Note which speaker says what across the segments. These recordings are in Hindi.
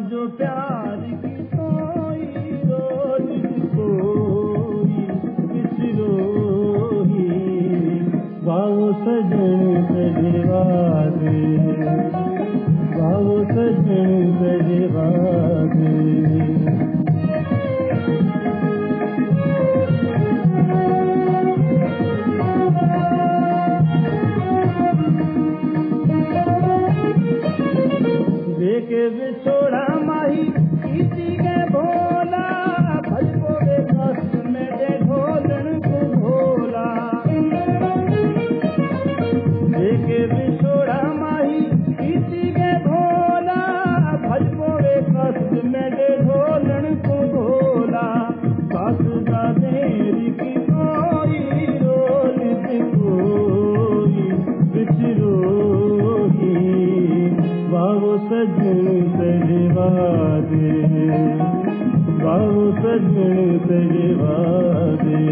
Speaker 1: जो प्यार की कोई रोज कोई बिसरोही बाबू सजन सजवादे बाबू सजन सजवादे देखे बिछोड़ा माही किसी के भोला भजको वे कष्ट में दे ढोलन को भोला देखे बिछोड़ा माही किसी के भोला भजको वे कष्ट में दे ढोलन को भोला बस का देरी की कोई रोल कोई बिछरोही बाबू सजन सजवादे बाबू सजन सजवादे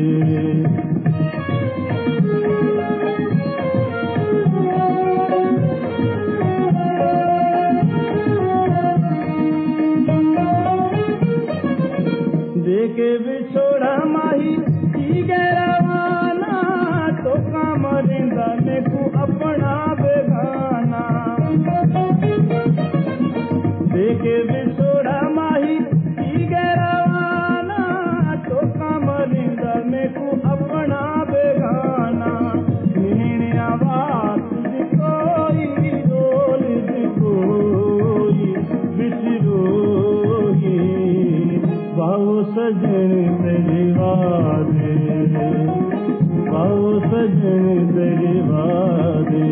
Speaker 1: देखे बिछोड़ा माही की गैरवाना तो कामरिंदा में तू अपना बेगाना देखे बिछोड़ा माही की गैरवाना तो कामरिंदा में तू अपना बेगाना मेरे आवाज कोई रोल कोई बिछरोही बाबू सजन सजवादे बाबू सजन सजवादे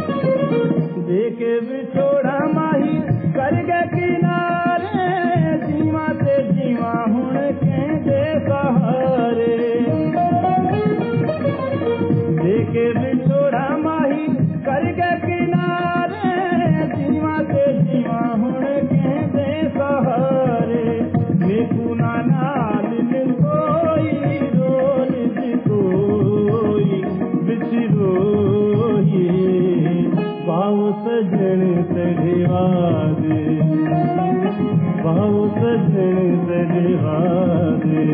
Speaker 1: देखे बिछोड़ा माही कर गए किनारे जीवा से जीवा हुण के दे सहारे देखे बिछोड़ा माही कर गए किनारे जीवा से जीवा हुण के दे सहारे मेकू नाल मिल कोई रोल कोई बिछरोही बाबू सजन सजवादे बाबू सजन सजवादे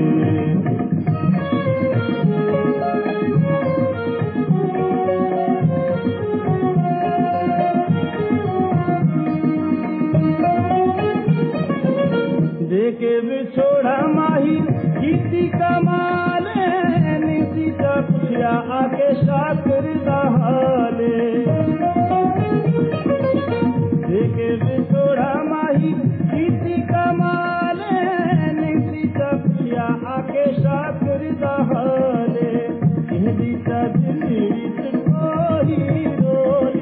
Speaker 1: देखे बिछोड़ा माही किसी कमाले निसी पुछिया आके शाकर दहाले देखे बिछोड़ा माही किसी कमाले निसी पुछिया आके शाकर दहाले कहदी दिल्ली कोई रोल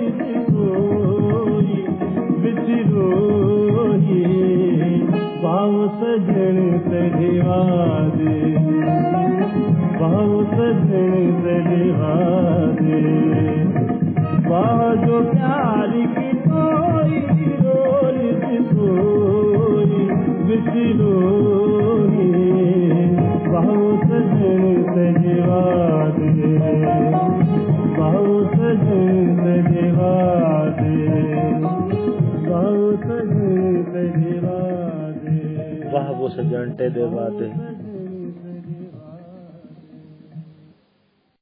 Speaker 1: कोई बिछरोही बाबू सजन सजवादे बाबू सजन सजवादे बाबू जो प्यार की कोई रोल कोई बिछरोही बाबू सजन सजवादे बाबू सजन सजवादे बाबू सजन सजवादे
Speaker 2: वाह वो सजन ते दे बादे